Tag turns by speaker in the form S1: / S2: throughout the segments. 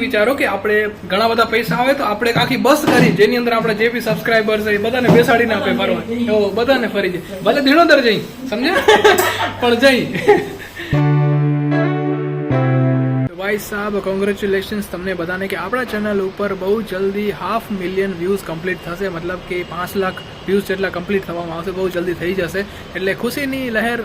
S1: વિચારો કે આપણે ઘણા બધા પૈસા આવે તો આપણે આખી બસ કરી જેની અંદર આપણે જે બી સબસ્ક્રાઇબર્સ છે એ બધાને બેસાડીને આપે ફરવા, એવો બધાને ફરી જાય, ભલે ધીણોધર જઈ, સમજ્યા, પણ જઈ. ભાઈ સાહેબ, કોંગ્રેચ્યુલેશન્સ તમને બધાને કે આપણા ચેનલ ઉપર બહુ જલ્દી 500,000 વ્યૂઝ કમ્પ્લીટ થશે, મતલબ કે 5 લાખ વ્યૂઝ જેટલા કમ્પ્લીટ થવામાં આવશે, બહુ જલ્દી થઈ જશે. એટલે ખુશીની લહેર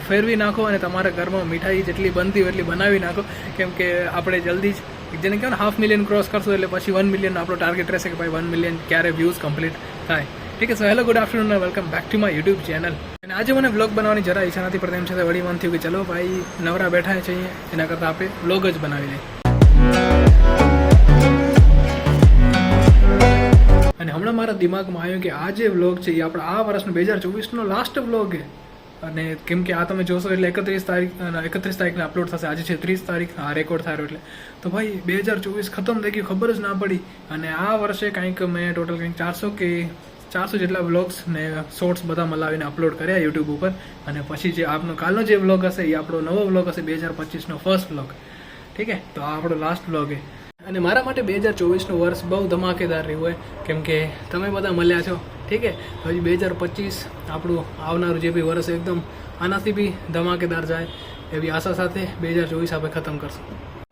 S1: ફેરવી નાખો અને તમારા ઘરમાં મીઠાઈ જેટલી બનતી હોય એટલી બનાવી નાખો, કેમ કે આપણે જલ્દી જ જેને કહેવાય ને 500,000 ક્રોસ કરશું એટલે પછી 1 મિલિયન આપણો ટાર્ગેટ રહેશે કે ભાઈ 1 મિલિયન ક્યારે વ્યૂઝ કમ્પ્લીટ થાય. ઠીક છે. So hello, good afternoon, welcome back to my YouTube channel. અને આજે મને વ્લોગ બનાવવાની જરા ઈચ્છા નથી, પણ એમ છતાં વળી મન થયું કે ચલો ભાઈ નવરા બેઠા છે એના કરતાં આપણે વ્લોગ જ બનાવી લઈએ. અને હમણાં મારા દિમાગમાં આવ્યું કે આ જે વ્લોગ છે એ આપણા આ વર્ષનો 2024નો લાસ્ટ વ્લોગ છે. અને કેમ કે આ તમે જોશો એટલે 31 તારીખને અપલોડ થશે, આજે છે 30 તારીખ, આ રેકોર્ડ થયો એટલે તો ભાઈ 2024 ખતમ થઈ ગયું, ખબર જ ના પડી. અને આ વર્ષે કંઈક મેં ટોટલ કંઈક 400 જેટલા વ્લોગ્સ ને શોર્ટ્સ બધા મલાવીને અપલોડ કર્યા યુટ્યુબ ઉપર. અને પછી જે આપનો કાલનો જે વ્લોગ હશે એ આપણો નવો વ્લોગ હશે, 2025નો ફર્સ્ટ વ્લોગ. ઠીક છે, તો આ આપણો લાસ્ટ વ્લોગ છે. અને મારા માટે 2024નું વર્ષ બહુ ધમાકેદાર રહ્યું હોય, કેમ કે તમે બધા મળ્યા છો. ઠીક છે, હજી 2025 આપણું આવનારું જે બી વર્ષ એકદમ આનાથી બી ધમાકેદાર જાય એવી આશા સાથે 2024 આપણે ખતમ કરશું.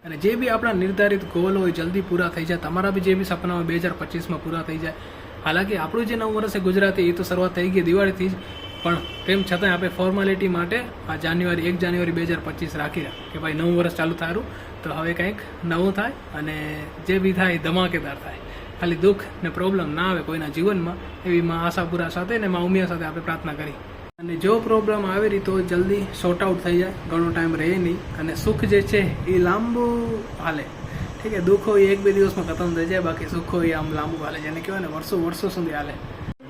S1: અને જે બી આપણા નિર્ધારિત ગોલ હોય જલ્દી પૂરા થઈ જાય, તમારા બી જે બી સપના હોય 2025માં પૂરા થઈ જાય. હાલાકી આપણું જે નવું વર્ષ છે ગુજરાતી, એ તો શરૂઆત થઈ ગઈ દિવાળીથી જ, પણ તેમ છતાં આપણે ફોર્માલિટી માટે આ 1 જાન્યુઆરી 2025 રાખી કે ભાઈ નવું વર્ષ ચાલુ થારું તો હવે કંઈક નવું થાય અને જે બી થાય ધમાકેદાર થાય, ખાલી દુઃખ ને પ્રોબ્લેમ ના આવે કોઈના જીવનમાં, એવી માં આશાપુરા સાથે ને માં ઉમિયા સાથે આપણે પ્રાર્થના કરી. અને જો પ્રોબ્લેમ આવે રહી તો જલ્દી સોર્ટ આઉટ થઈ જાય, ઘણો ટાઈમ રહે નહીં. અને સુખ જે છે એ લાંબુ હાલે. ઠીક છે, દુઃખ હોય 1-2 દિવસમાં ખતમ થઈ જાય, બાકી સુખ હોય આમ લાંબુ હાલે, જેને કહેવાય ને વર્ષો સુધી હાલે.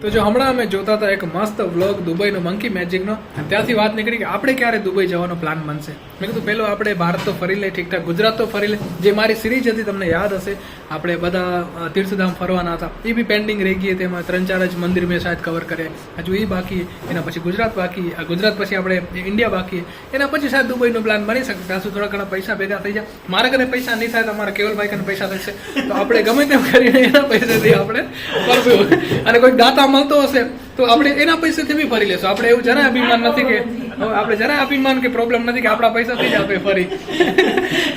S1: તો જો હમણાં અમે જોતા હતા એક મસ્ત વ્લોગ દુબઈનો, મંકી મેજિકનો, ત્યાંથી વાત નીકળી કે આપણે ક્યારે દુબઈ જવાનો પ્લાન બનશે. મેં કીધું પહેલો આપણે ભારત તો ફરી લે, ઠીકઠાક ગુજરાત તો ફરી લે. જે મારી સિરીઝ હતી તમને યાદ હશે, આપણે બધા તીર્થધામ ફરવાના હતા, એ બી પેન્ડિંગ રહી ગઈ. તેમાં 3-4 જ મંદિર મેં શાયદ કવર કર્યા, હજુ એ બાકી. એના પછી ગુજરાત બાકી, ગુજરાત પછી આપણે ઇન્ડિયા બાકી, એના પછી શાયદ દુબઈનો પ્લાન બની શકે. ત્યાં સુધી થોડા ઘણા પૈસા ભેગા થઈ જાય. મારા ઘરે પૈસા નહીં થાય તો અમારા કેવલભાઈ કને પૈસા થશે, તો આપણે ગમે તેમ કરીને એના પૈસાથી આપણે કરશું. અને કોઈ દાતા મળતો હશે તો આપણે એના પૈસાથી બી ફરી લેશું. આપણે એવું જરાય અભિમાન નથી કે આપણે જરાય અભિમાન કે પ્રોબ્લેમ નથી કે આપણા પૈસાથી જ આપણે ફરી,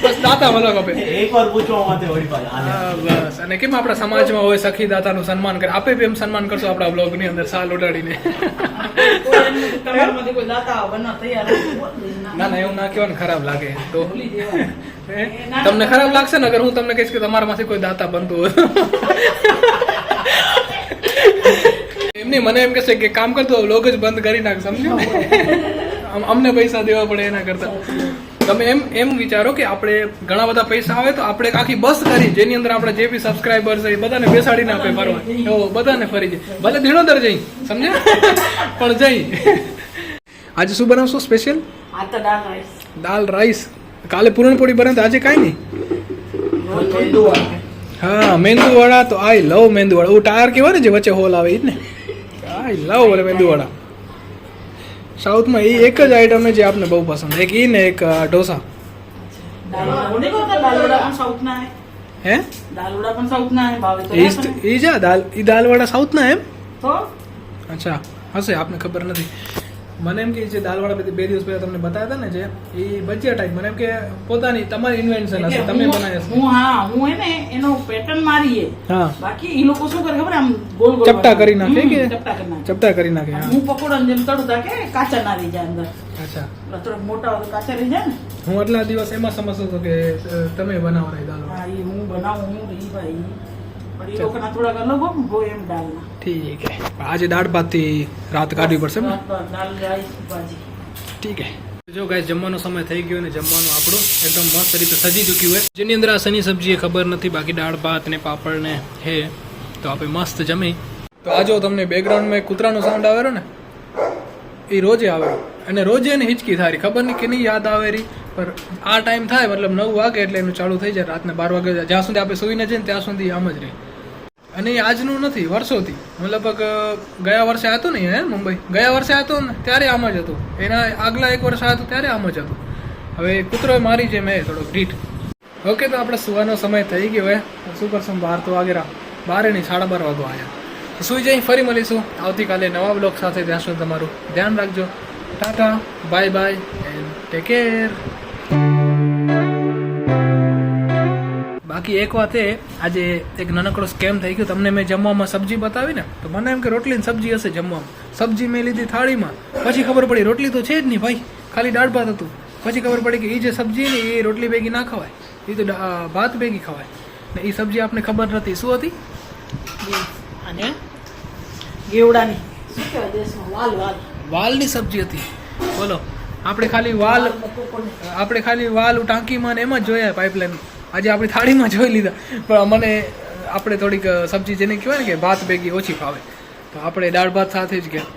S1: બસ દાતા મતલબ આપે એકવાર પૂછવા માટે બસ. અને કેમ આપણા સમાજમાં હોય સખી દાતાનું સન્માન કરે, આપે બી એમ સન્માન કરશું આપણા બ્લોગની અંદર સાલ ઉડાડીને. ના એવું ના કહેવાનું, ખરાબ લાગે તો. તમને ખરાબ લાગશે ને અગર હું તમને કહીશ કે તમારામાંથી કોઈ દાતા બનતું હોય. એમની મને એમ કહેશે કે કામ કરતો વ્લોગ જ બંધ કરી નાખ, સમજો, અમને પૈસા દેવા પડે એના કરતા. તમે એમ વિચારો કે આપણે ઘણા બધા પૈસા આવે તો આપણે આખી બસ કરી જેની અંદર આપણે જે બી સબસ્ક્રાઇબર્સ છે એ બધાને બેસાડીને આપે ફરવા, એવો બધાને ફરી જાય, ભલે ધીણોધર જઈ, સમજ્યા, પણ જઈ. આજે શું બનાવશો સ્પેશિયલ? દાલ રાઈસ. કાલે પૂરણપોળી બને તો આજે કાંઈ નહીં. હા, મેંદુ વડા તો આઈ લવ મેંદુ વડા. ટાયર કહેવાય ને જે વચ્ચે હોલ આવે એ જ ને, આઈ લવ મેંદુ વડા. સાઉથમાં એ એક જ આઈટમ છે જે આપને બહુ પસંદ, એક ઈ ને એક ઢોસા. હે ઈ જા દાલ વડા સાઉથના એમ? અચ્છા, હશે, આપને ખબર નથી. મને એમ કે જે દાલવાળા 2 દિવસ પહેલા તમને બતાવ્યા હતા ને, જે એ ભજીયા ટાઈપ, મને એમ કે પોતાની તમારી ઇન્વેન્શન હશે, તમે બનાવ્યા.
S2: હું હે ને એનો પેટર્ન મારીએ,
S1: હા,
S2: બાકી એ લોકો શું કરે ખબર, આમ ગોલ ગોલ
S1: ચપટા કરી નાખે કે ચપટા કરી નાખે.
S2: હું પકોડા જેમ તળું તા કે કાચા ના રહી જાય અંદર.
S1: અચ્છા,
S2: થોડા મોટા હોય કાચા રહી જાય ને.
S1: હું આટલા દિવસ એમાં સમજતો હતો કે તમે બનાવો રહી દાલ.
S2: હા, એ હું બનાવું, હું રહી ભાઈ, પણ એ લોકોના થોડાક અલગ હોય એમ દાલના.
S1: ઠીક છે, આજે દાળ ભાત થી રાત કાઢવી પડશે ને.
S2: દાલ રાઈસ ભાજી.
S1: ઠીક છે. જો ગાઈસ, જમવાનો સમય થઈ ગયો ને જમવાનું આપણું એકદમ મસ્ત રીતે સજી ચૂક્યું હોય, જેની અંદર આ સની સબ્જી ખબર નથી, બાકી દાળ ભાત ને પાપડ ને હે, તો આપણે મસ્ત જમી. તો આ જો તમને બેકગ્રાઉન્ડમાં કૂતરાનો સાઉન્ડ આવેલો ને, એ રોજે આવેલો, અને રોજે એને હિચકી થાય, ખબર નહીં કે નહીં યાદ આવે રહી, પણ આ ટાઈમ થાય મતલબ 9 વાગે એટલે એનું ચાલુ થઈ જાય, રાતના 12 વાગે, જ્યાં સુધી આપણે સુઈને જઈએ ત્યાં સુધી આમ જ રહે. અને એ આજનું નથી, વર્ષોથી, લગભગ ગયા વર્ષે હતો ને હે મુંબઈ, ગયા વર્ષે હતો ને ત્યારે આમ જ હતું, એના આગલા 1 વર્ષ હતું ત્યારે આમ જ હતું. હવે કૂતરો મારી છે મેં થોડોક ઢીઠ. ઓકે, તો આપણે સુવાનો સમય થઈ ગયો હે. શું કરશું, 12 તો વાગે રહ્યા, 12 નહીં 12:30 વાગવા આવ્યા. તો સુઈ જઈ, ફરી મળીશું આવતીકાલે નવા બ્લોગ સાથે. ત્યાં સુધી તમારું ધ્યાન રાખજો. Tata, bye bye and take care. બાકી એક વાત એ, આજે એક નાનકડો સ્કેમ થઈ ગયો. તમને મેં જમવામાં સબ્જી બતાવી ને, તો મને એમ કે રોટલી ને સબ્જી હશે જમવામાં. સબ્જી મેં લીધી થાળીમાં, પછી ખબર પડી રોટલી તો છે જ નહીં ભાઈ, ખાલી દાળ ભાત હતું. પછી ખબર પડી કે એ જે સબ્જી ને એ રોટલી ભેગી ના ખવાય, એ તો ભાત ભેગી ખવાય. ને એ સબ્જી આપને ખબર નથી શું હતી.
S2: અને ગેવડાની શું કહેવાય દેશમાં
S1: વાલની સબ્જી હતી. બોલો, આપણે ખાલી વાલ ટાંકીમાં ને એમાં જ જોયા પાઇપલાઇન. આજે આપણી થાળીમાં જોઈ લીધા, પણ મને આપણે થોડીક સબ્જી જેને કહેવાય ને કે ભાત ભેગી ઓછી ફાવે, તો આપણે દાળ ભાત સાથે જ ગયા.